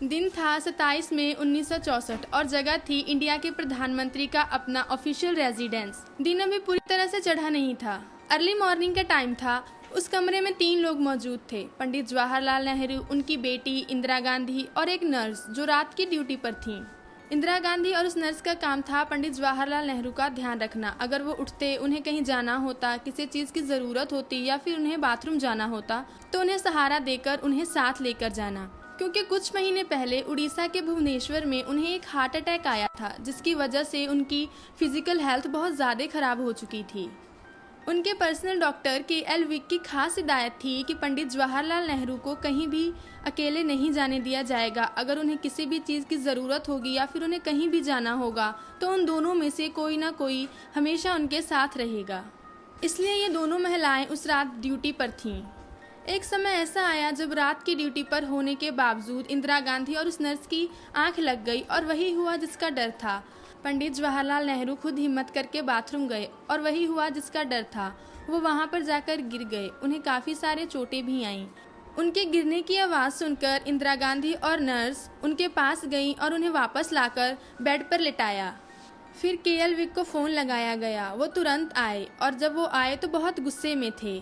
दिन था 27 मई 1964 और जगह थी इंडिया के प्रधानमंत्री का अपना ऑफिशियल रेजिडेंस। दिन अभी पूरी तरह से चढ़ा नहीं था। अर्ली मॉर्निंग का टाइम था। उस कमरे में 3 लोग मौजूद थे, पंडित जवाहरलाल नेहरू, उनकी बेटी इंदिरा गांधी और एक नर्स जो रात की ड्यूटी पर थी। इंदिरा गांधी और उस नर्स का काम था पंडित जवाहरलाल नेहरू का ध्यान रखना। अगर वो उठते, उन्हें कहीं जाना होता, किसी चीज़ की ज़रूरत होती या फिर उन्हें बाथरूम जाना होता तो उन्हें सहारा देकर उन्हें साथ लेकर जाना। क्योंकि कुछ महीने पहले उड़ीसा के भुवनेश्वर में उन्हें एक हार्ट अटैक आया था, जिसकी वजह से उनकी फिजिकल हेल्थ बहुत ज़्यादा खराब हो चुकी थी। उनके पर्सनल डॉक्टर के.एल. विक की खास हिदायत थी कि पंडित जवाहरलाल नेहरू को कहीं भी अकेले नहीं जाने दिया जाएगा। अगर उन्हें किसी भी चीज़ की ज़रूरत होगी या फिर उन्हें कहीं भी जाना होगा तो उन दोनों में से कोई ना कोई हमेशा उनके साथ रहेगा। इसलिए ये दोनों महिलाएं उस रात ड्यूटी पर थीं। एक समय ऐसा आया जब रात की ड्यूटी पर होने के बावजूद इंदिरा गांधी और उस नर्स की आंख लग गई और वही हुआ जिसका डर था। पंडित जवाहरलाल नेहरू खुद हिम्मत करके बाथरूम गए और वही हुआ जिसका डर था। वो वहाँ पर जाकर गिर गए। उन्हें काफ़ी सारे चोटें भी आईं। उनके गिरने की आवाज़ सुनकर इंदिरा गांधी और नर्स उनके पास गईं और उन्हें वापस लाकर बेड पर लिटाया। फिर के.एल. विक को फ़ोन लगाया गया। वो तुरंत आए और जब वो आए तो बहुत गुस्से में थे।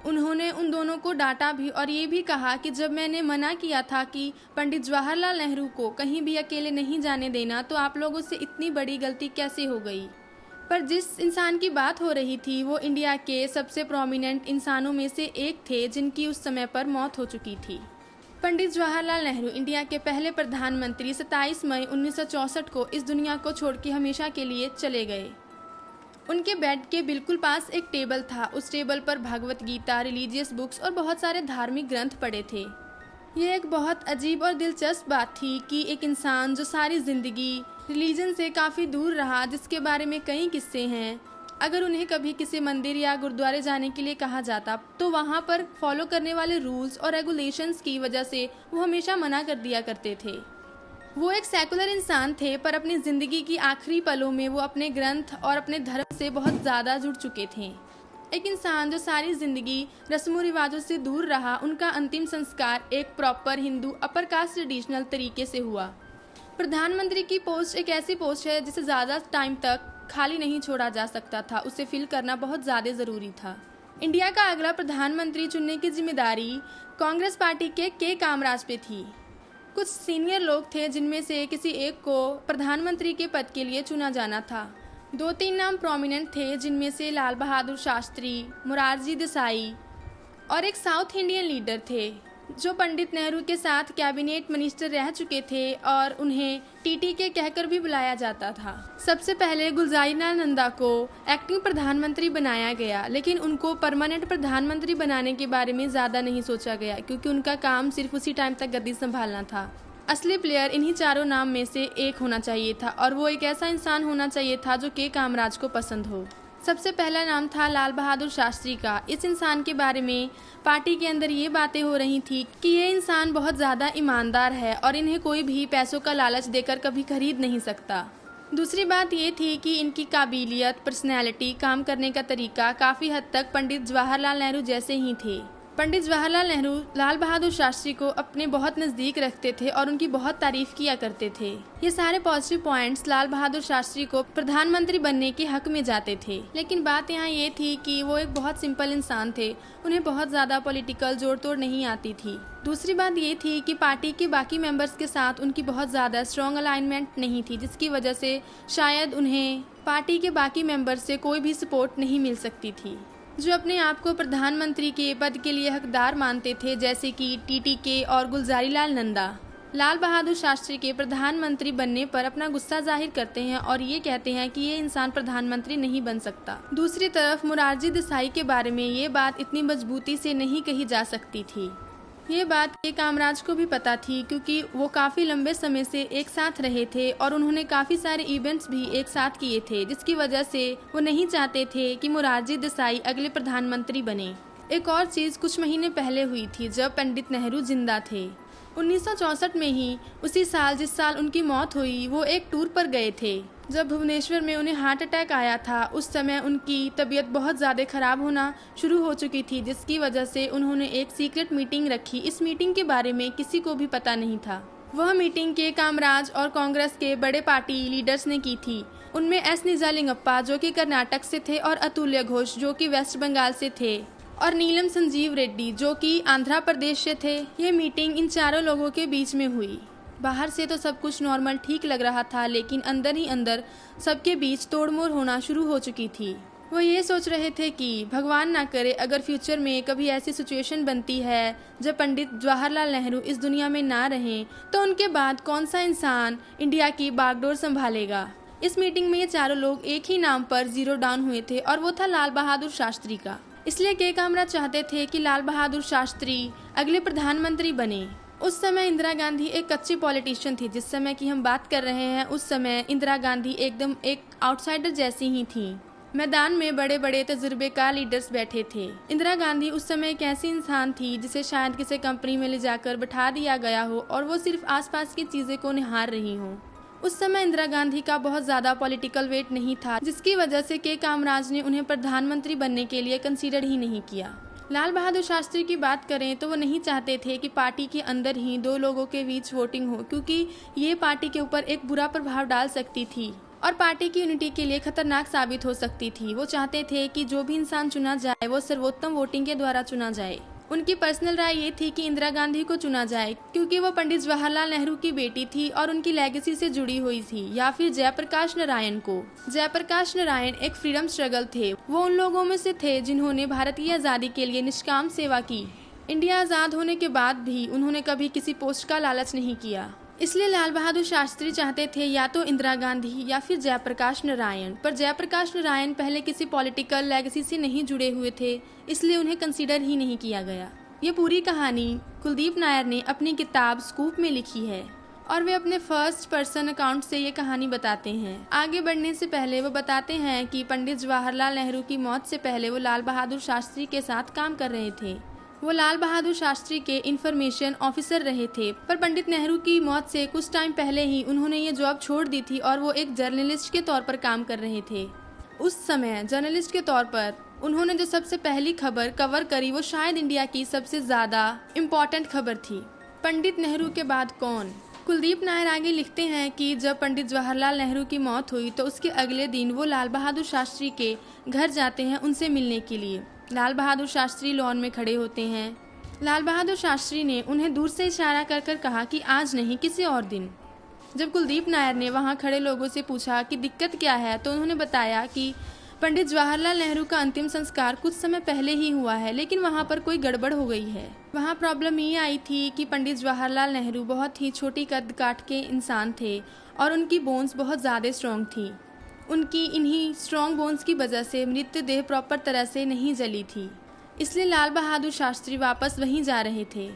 उन्होंने उन दोनों को डांटा भी और ये भी कहा कि जब मैंने मना किया था कि पंडित जवाहरलाल नेहरू को कहीं भी अकेले नहीं जाने देना तो आप लोगों से इतनी बड़ी गलती कैसे हो गई। पर जिस इंसान की बात हो रही थी वो इंडिया के सबसे प्रोमिनेंट इंसानों में से एक थे जिनकी उस समय पर मौत हो चुकी थी। पंडित जवाहरलाल नेहरू इंडिया के पहले प्रधानमंत्री 27 मई 1964 को इस दुनिया को छोड़ के हमेशा के लिए चले गए। उनके बेड के बिल्कुल पास एक टेबल था। उस टेबल पर भगवत गीता, रिलीजियस बुक्स और बहुत सारे धार्मिक ग्रंथ पड़े थे। ये एक बहुत अजीब और दिलचस्प बात थी कि एक इंसान जो सारी ज़िंदगी रिलीजन से काफ़ी दूर रहा, जिसके बारे में कई किस्से हैं, अगर उन्हें कभी किसी मंदिर या गुरुद्वारे जाने के लिए कहा जाता तो वहाँ पर फॉलो करने वाले रूल्स और रेगुलेशंस की वजह से वो हमेशा मना कर दिया करते थे। वो एक सेकुलर इंसान थे, पर अपनी ज़िंदगी की आखिरी पलों में वो अपने ग्रंथ और अपने धर्म से बहुत ज़्यादा जुड़ चुके थे। एक इंसान जो सारी ज़िंदगी रस्मों रिवाजों से दूर रहा, उनका अंतिम संस्कार एक proper Hindu upper caste traditional तरीके से हुआ। प्रधानमंत्री की पोस्ट एक ऐसी पोस्ट है जिसे ज़्यादा टाइम तक खाली नहीं छोड़ा जा सकता था। उसे फिल करना बहुत ज़्यादा ज़रूरी था। इंडिया का अगला प्रधानमंत्री चुनने की जिम्मेदारी कांग्रेस पार्टी के कामराज पे थी। कुछ सीनियर लोग थे जिनमें से किसी एक को प्रधानमंत्री के पद के लिए चुना जाना था। 2-3 नाम प्रोमिनेंट थे, जिनमें से लाल बहादुर शास्त्री, मोरारजी देसाई और एक साउथ इंडियन लीडर थे जो पंडित नेहरू के साथ कैबिनेट मिनिस्टर रह चुके थे और उन्हें टीटीके कहकर भी बुलाया जाता था। सबसे पहले गुलजारीलाल नंदा को एक्टिंग प्रधानमंत्री बनाया गया, लेकिन उनको परमानेंट प्रधानमंत्री बनाने के बारे में ज़्यादा नहीं सोचा गया क्योंकि उनका काम सिर्फ उसी टाइम तक गद्दी संभालना था। असली प्लेयर इन्हीं चारों नाम में से एक होना चाहिए था और वो एक ऐसा इंसान होना चाहिए था जो के कामराज को पसंद हो। सबसे पहला नाम था लाल बहादुर शास्त्री का। इस इंसान के बारे में पार्टी के अंदर ये बातें हो रही थी कि ये इंसान बहुत ज़्यादा ईमानदार है और इन्हें कोई भी पैसों का लालच देकर कभी खरीद नहीं सकता। दूसरी बात ये थी कि इनकी काबिलियत, पर्सनैलिटी, काम करने का तरीका काफ़ी हद तक पंडित जवाहरलाल नेहरू जैसे ही थे। पंडित जवाहरलाल नेहरू लाल बहादुर शास्त्री को अपने बहुत नज़दीक रखते थे और उनकी बहुत तारीफ किया करते थे। ये सारे पॉजिटिव पॉइंट्स लाल बहादुर शास्त्री को प्रधानमंत्री बनने के हक में जाते थे। लेकिन बात यहाँ ये थी कि वो एक बहुत सिंपल इंसान थे, उन्हें बहुत ज़्यादा पॉलिटिकल जोड़ तोड़ नहीं आती थी। दूसरी बात ये थी कि पार्टी के बाकी मेंबर्स के साथ उनकी बहुत ज़्यादा स्ट्रॉन्ग अलाइनमेंट नहीं थी, जिसकी वजह से शायद उन्हें पार्टी के बाकी मेंबर्स से कोई भी सपोर्ट नहीं मिल सकती थी जो अपने आप को प्रधानमंत्री के पद के लिए हकदार मानते थे, जैसे कि टीटीके और गुलजारीलाल नंदा। लाल बहादुर शास्त्री के प्रधानमंत्री बनने पर अपना गुस्सा जाहिर करते हैं और ये कहते हैं कि ये इंसान प्रधानमंत्री नहीं बन सकता। दूसरी तरफ मोरारजी देसाई के बारे में ये बात इतनी मजबूती से नहीं कही जा सकती थी। ये बात के कामराज को भी पता थी क्योंकि वो काफ़ी लंबे समय से एक साथ रहे थे और उन्होंने काफ़ी सारे इवेंट्स भी एक साथ किए थे, जिसकी वजह से वो नहीं चाहते थे कि मोरारजी देसाई अगले प्रधानमंत्री बने। एक और चीज़ कुछ महीने पहले हुई थी जब पंडित नेहरू जिंदा थे। 1964 में ही, उसी साल जिस साल उनकी मौत हुई, वो एक टूर पर गए थे। जब भुवनेश्वर में उन्हें हार्ट अटैक आया था उस समय उनकी तबीयत बहुत ज़्यादा ख़राब होना शुरू हो चुकी थी, जिसकी वजह से उन्होंने एक सीक्रेट मीटिंग रखी। इस मीटिंग के बारे में किसी को भी पता नहीं था। वह मीटिंग के कामराज और कांग्रेस के बड़े पार्टी लीडर्स ने की थी। उनमें एस निजालिंगप्पा जो कि कर्नाटक से थे और अतुल्य घोष जो कि वेस्ट बंगाल से थे और नीलम संजीव रेड्डी जो कि आंध्र प्रदेश से थे। ये मीटिंग इन चारों लोगों के बीच में हुई। बाहर से तो सब कुछ नॉर्मल ठीक लग रहा था, लेकिन अंदर ही अंदर सबके बीच तोड़मोड़ होना शुरू हो चुकी थी। वो ये सोच रहे थे कि भगवान ना करे अगर फ्यूचर में कभी ऐसी सिचुएशन बनती है जब पंडित जवाहरलाल नेहरू इस दुनिया में ना रहें, तो उनके बाद कौन सा इंसान इंडिया की बागडोर संभालेगा। इस मीटिंग में ये चारों लोग एक ही नाम पर जीरो डाउन हुए थे और वो था लाल बहादुर शास्त्री का। इसलिए के कामराज चाहते थे कि लाल बहादुर शास्त्री अगले प्रधानमंत्री बने। उस समय इंदिरा गांधी एक कच्ची पॉलिटिशियन थी। जिस समय की हम बात कर रहे हैं उस समय इंदिरा गांधी एकदम एक आउटसाइडर जैसी ही थी। मैदान में बड़े बड़े तजुर्बेकार लीडर्स बैठे थे। इंदिरा गांधी उस समय एक ऐसी इंसान थी जिसे शायद किसी कंपनी में ले जाकर बैठा दिया गया हो और वो सिर्फ आसपास की चीजें को निहार रही हो। उस समय इंदिरा गांधी का बहुत ज्यादा पॉलिटिकल वेट नहीं था, जिसकी वजह से के कामराज ने उन्हें प्रधानमंत्री बनने के लिए कंसीडर ही नहीं किया। लाल बहादुर शास्त्री की बात करें तो वो नहीं चाहते थे कि पार्टी के अंदर ही दो लोगों के बीच वोटिंग हो, क्योंकि ये पार्टी के ऊपर एक बुरा प्रभाव डाल सकती थी और पार्टी की यूनिटी के लिए खतरनाक साबित हो सकती थी। वो चाहते थे कि जो भी इंसान चुना जाए वो सर्वोत्तम वोटिंग के द्वारा चुना जाए। उनकी पर्सनल राय ये थी कि इंदिरा गांधी को चुना जाए, क्योंकि वो पंडित जवाहरलाल नेहरू की बेटी थी और उनकी लेगेसी से जुड़ी हुई थी, या फिर जयप्रकाश नारायण को। जयप्रकाश नारायण एक फ्रीडम स्ट्रगल थे। वो उन लोगों में से थे जिन्होंने भारत की आज़ादी के लिए निष्काम सेवा की। इंडिया आज़ाद होने के बाद भी उन्होंने कभी किसी पोस्ट का लालच नहीं किया। इसलिए लाल बहादुर शास्त्री चाहते थे या तो इंदिरा गांधी या फिर जयप्रकाश नारायण, पर जयप्रकाश नारायण पहले किसी पॉलिटिकल लेगेसी से नहीं जुड़े हुए थे, इसलिए उन्हें कंसीडर ही नहीं किया गया। ये पूरी कहानी कुलदीप नायर ने अपनी किताब स्कूप में लिखी है और वे अपने फर्स्ट पर्सन अकाउंट से ये कहानी बताते हैं। आगे बढ़ने से पहले वो बताते हैं कि पंडित जवाहरलाल नेहरू की मौत से पहले वो लाल बहादुर शास्त्री के साथ काम कर रहे थे। वो लाल बहादुर शास्त्री के इंफॉर्मेशन ऑफिसर रहे थे, पर पंडित नेहरू की मौत से कुछ टाइम पहले ही उन्होंने ये जॉब छोड़ दी थी और वो एक जर्नलिस्ट के तौर पर काम कर रहे थे। उस समय जर्नलिस्ट के तौर पर उन्होंने जो सबसे पहली खबर कवर करी वो शायद इंडिया की सबसे ज़्यादा इम्पोर्टेंट खबर थी। पंडित नेहरू के बाद कौन? कुलदीप नायर आगे लिखते हैं कि जब पंडित जवाहरलाल नेहरू की मौत हुई तो उसके अगले दिन वो लाल बहादुर शास्त्री के घर जाते हैं उनसे मिलने के लिए। लाल बहादुर शास्त्री लॉन में खड़े होते हैं। लाल बहादुर शास्त्री ने उन्हें दूर से इशारा कर कर कहा कि आज नहीं, किसी और दिन। जब कुलदीप नायर ने वहां खड़े लोगों से पूछा कि दिक्कत क्या है, तो उन्होंने बताया कि पंडित जवाहरलाल नेहरू का अंतिम संस्कार कुछ समय पहले ही हुआ है, लेकिन वहां पर कोई गड़बड़ हो गई है। वहां प्रॉब्लम ये आई थी कि पंडित जवाहरलाल नेहरू बहुत ही छोटी कद काट के इंसान थे और उनकी बोन्स बहुत ज़्यादा स्ट्रॉन्ग थी। उनकी इन्हीं स्ट्रॉन्ग बोन्स की वजह से मृतदेह प्रॉपर तरह से नहीं जली थी, इसलिए लाल बहादुर शास्त्री वापस वहीं जा रहे थे।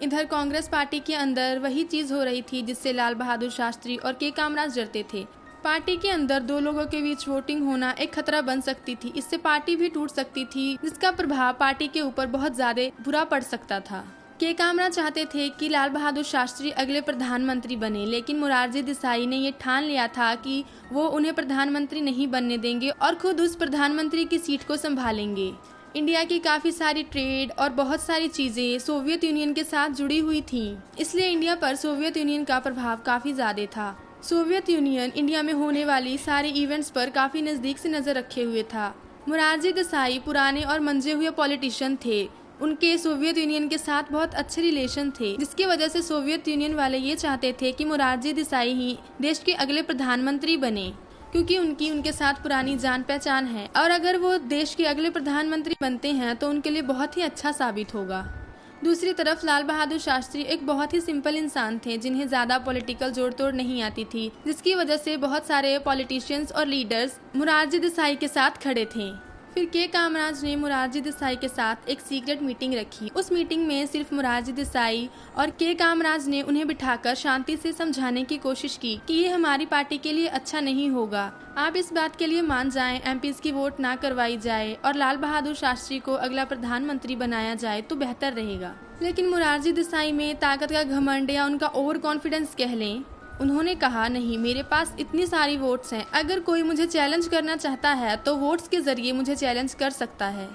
इधर कांग्रेस पार्टी के अंदर वही चीज़ हो रही थी जिससे लाल बहादुर शास्त्री और के कामराज डरते थे। पार्टी के अंदर दो लोगों के बीच वोटिंग होना एक खतरा बन सकती थी। इससे पार्टी भी टूट सकती थी, जिसका प्रभाव पार्टी के ऊपर बहुत ज़्यादा बुरा पड़ सकता था। के कामराज चाहते थे कि लाल बहादुर शास्त्री अगले प्रधानमंत्री बने, लेकिन मोरारजी देसाई ने ये ठान लिया था कि वो उन्हें प्रधानमंत्री नहीं बनने देंगे और खुद उस प्रधानमंत्री की सीट को संभालेंगे। इंडिया की काफ़ी सारी ट्रेड और बहुत सारी चीज़ें सोवियत यूनियन के साथ जुड़ी हुई थीं, इसलिए इंडिया पर सोवियत यूनियन का प्रभाव काफ़ी ज़्यादा था। सोवियत यूनियन इंडिया में होने वाली सारे इवेंट्स पर काफ़ी नज़दीक से नज़र रखे हुए था। मोरारजी देसाई पुराने और मंजे हुए पॉलिटिशियन थे। उनके सोवियत यूनियन के साथ बहुत अच्छे रिलेशन थे, जिसकी वजह से सोवियत यूनियन वाले ये चाहते थे कि मोरारजी देसाई ही देश के अगले प्रधानमंत्री बने, क्योंकि उनके साथ पुरानी जान पहचान है और अगर वो देश के अगले प्रधानमंत्री बनते हैं तो उनके लिए बहुत ही अच्छा साबित होगा। दूसरी तरफ लाल बहादुर शास्त्री एक बहुत ही सिंपल इंसान थे जिन्हें ज़्यादा पॉलिटिकल जोड़ तोड़ नहीं आती थी, जिसकी वजह से बहुत सारे पॉलिटिशियंस और लीडर्स मोरारजी देसाई के साथ खड़े थे। फिर के कामराज ने मोरारजी देसाई के साथ एक सीक्रेट मीटिंग रखी। उस मीटिंग में सिर्फ मोरारजी देसाई और के कामराज ने उन्हें बिठाकर शांति से समझाने की कोशिश की कि ये हमारी पार्टी के लिए अच्छा नहीं होगा, आप इस बात के लिए मान जाएं, एमपीज की वोट ना करवाई जाए और लाल बहादुर शास्त्री को अगला प्रधानमंत्री बनाया जाए तो बेहतर रहेगा। लेकिन मोरारजी देसाई में ताकत का घमंड या उनका ओवर कॉन्फिडेंस कह लें, उन्होंने कहा नहीं, मेरे पास इतनी सारी वोट्स हैं, अगर कोई मुझे चैलेंज करना चाहता है तो वोट्स के जरिए मुझे चैलेंज कर सकता है।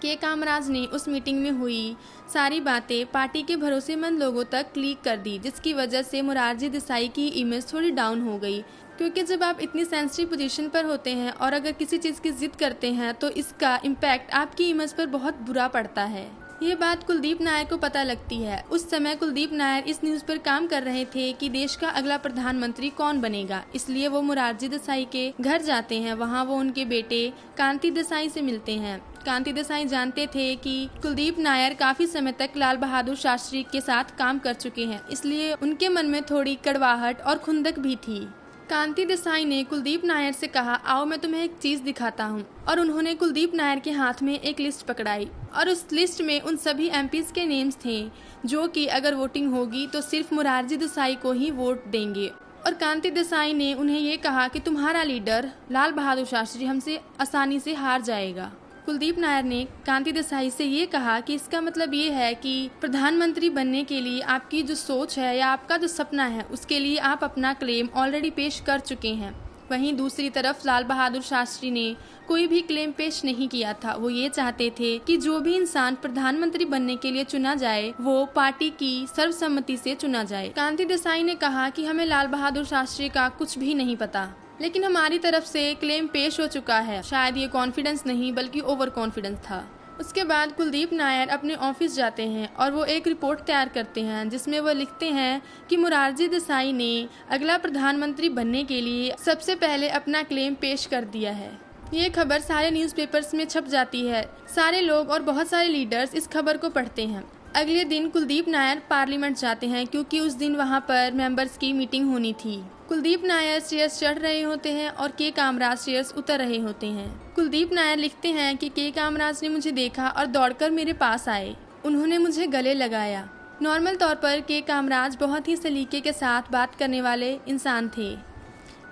के कामराज ने उस मीटिंग में हुई सारी बातें पार्टी के भरोसेमंद लोगों तक लीक कर दी, जिसकी वजह से मोरारजी देसाई की इमेज थोड़ी डाउन हो गई। क्योंकि जब आप इतनी सेंसिटिव पोजीशन पर होते हैं और अगर किसी चीज़ की जिद करते हैं तो इसका इम्पैक्ट आपकी इमेज पर बहुत बुरा पड़ता है। ये बात कुलदीप नायर को पता लगती है। उस समय कुलदीप नायर इस न्यूज़ पर काम कर रहे थे कि देश का अगला प्रधानमंत्री कौन बनेगा, इसलिए वो मोरारजी देसाई के घर जाते हैं। वहाँ वो उनके बेटे कांति देसाई से मिलते हैं। कांति देसाई जानते थे कि कुलदीप नायर काफी समय तक लाल बहादुर शास्त्री के साथ काम कर चुके हैं, इसलिए उनके मन में थोड़ी कड़वाहट और खुंदक भी थी। कांति देसाई ने कुलदीप नायर से कहा, आओ मैं तुम्हें एक चीज दिखाता हूँ। और उन्होंने कुलदीप नायर के हाथ में एक लिस्ट पकड़ाई और उस लिस्ट में उन सभी एमपीज के नेम्स थे जो कि अगर वोटिंग होगी तो सिर्फ मोरारजी देसाई को ही वोट देंगे। और कांति देसाई ने उन्हें ये कहा कि तुम्हारा लीडर लाल बहादुर शास्त्री हमसे आसानी से हार जाएगा। कुलदीप नायर ने कांति देसाई से ये कहा कि इसका मतलब ये है कि प्रधानमंत्री बनने के लिए आपकी जो सोच है या आपका जो सपना है उसके लिए आप अपना क्लेम ऑलरेडी पेश कर चुके हैं। वहीं दूसरी तरफ लाल बहादुर शास्त्री ने कोई भी क्लेम पेश नहीं किया था। वो ये चाहते थे कि जो भी इंसान प्रधानमंत्री बनने के लिए चुना जाए वो पार्टी की सर्वसम्मति से चुना जाए। कांति देसाई ने कहा कि हमें लाल बहादुर शास्त्री का कुछ भी नहीं पता, लेकिन हमारी तरफ से क्लेम पेश हो चुका है। शायद ये कॉन्फिडेंस नहीं बल्कि ओवर कॉन्फिडेंस था। उसके बाद कुलदीप नायर अपने ऑफिस जाते हैं और वो एक रिपोर्ट तैयार करते हैं जिसमें वो लिखते हैं कि मोरारजी देसाई ने अगला प्रधानमंत्री बनने के लिए सबसे पहले अपना क्लेम पेश कर दिया है। ये खबर सारे न्यूज़पेपर्स में छप जाती है। सारे लोग और बहुत सारे लीडर्स इस खबर को पढ़ते हैं। अगले दिन कुलदीप नायर पार्लियामेंट जाते हैं क्योंकि उस दिन वहाँ पर मेंबर्स की मीटिंग होनी थी। कुलदीप नायर स्टेयर्स चढ़ रहे होते हैं और के कामराज स्टेयर्स उतर रहे होते हैं। कुलदीप नायर लिखते हैं कि के कामराज ने मुझे देखा और दौड़कर मेरे पास आए। उन्होंने मुझे गले लगाया। नॉर्मल तौर पर के कामराज बहुत ही सलीके के साथ बात करने वाले इंसान थे,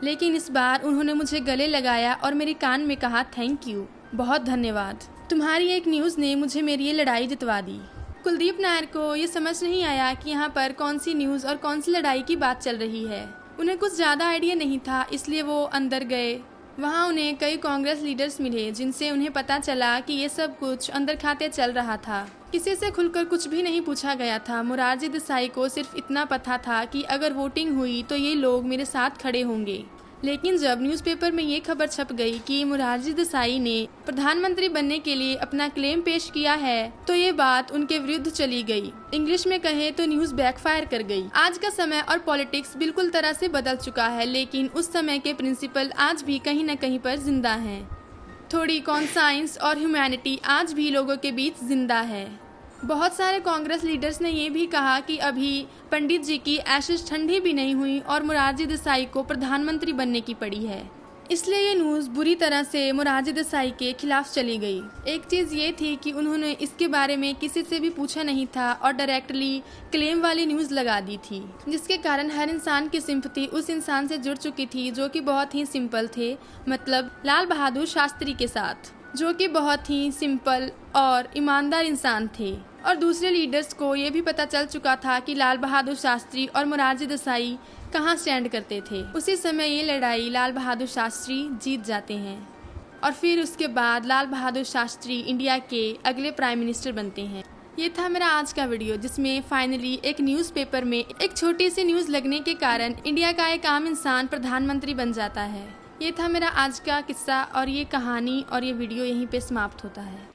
लेकिन इस बार उन्होंने मुझे गले लगाया और मेरे कान में कहा, थैंक यू, बहुत धन्यवाद। तुम्हारी एक न्यूज़ ने मुझे मेरी ये लड़ाई जितवा दी। कुलदीप नायर को ये समझ नहीं आया कि यहाँ पर कौन सी न्यूज़ और कौन सी लड़ाई की बात चल रही है। उन्हें कुछ ज़्यादा आइडिया नहीं था, इसलिए वो अंदर गए। वहाँ उन्हें कई कांग्रेस लीडर्स मिले जिनसे उन्हें पता चला कि ये सब कुछ अंदर खाते चल रहा था। किसी से खुलकर कुछ भी नहीं पूछा गया था। मोरारजी देसाई को सिर्फ इतना पता था कि अगर वोटिंग हुई तो ये लोग मेरे साथ खड़े होंगे। लेकिन जब न्यूज़पेपर में ये खबर छप गई कि मोरारजी देसाई ने प्रधानमंत्री बनने के लिए अपना क्लेम पेश किया है तो ये बात उनके विरुद्ध चली गई। इंग्लिश में कहें तो न्यूज़ बैकफायर कर गई। आज का समय और पॉलिटिक्स बिल्कुल तरह से बदल चुका है, लेकिन उस समय के प्रिंसिपल आज भी कहीं न कहीं पर जिंदा हैं। थोड़ी कॉन्साइंस और ह्यूमैनिटी आज भी लोगों के बीच जिंदा है। बहुत सारे कांग्रेस लीडर्स ने ये भी कहा कि अभी पंडित जी की एशेज ठंडी भी नहीं हुई और मोरारजी देसाई को प्रधानमंत्री बनने की पड़ी है। इसलिए ये न्यूज़ बुरी तरह से मोरारजी देसाई के खिलाफ चली गई। एक चीज़ ये थी कि उन्होंने इसके बारे में किसी से भी पूछा नहीं था और डायरेक्टली क्लेम वाली न्यूज़ लगा दी थी, जिसके कारण हर इंसान की सिंपैथी उस इंसान से जुड़ चुकी थी जो कि बहुत ही सिंपल थे, मतलब लाल बहादुर शास्त्री के साथ, जो कि बहुत ही सिंपल और ईमानदार इंसान थे। और दूसरे लीडर्स को ये भी पता चल चुका था कि लाल बहादुर शास्त्री और मोरारजी देसाई कहाँ स्टैंड करते थे। उसी समय ये लड़ाई लाल बहादुर शास्त्री जीत जाते हैं और फिर उसके बाद लाल बहादुर शास्त्री इंडिया के अगले प्राइम मिनिस्टर बनते हैं। ये था मेरा आज का वीडियो, जिसमें फाइनली एक न्यूज़पेपर में एक छोटी सी न्यूज़ लगने के कारण इंडिया का एक आम इंसान प्रधानमंत्री बन जाता है। ये था मेरा आज का किस्सा और ये कहानी और ये वीडियो यहीं पे समाप्त होता है।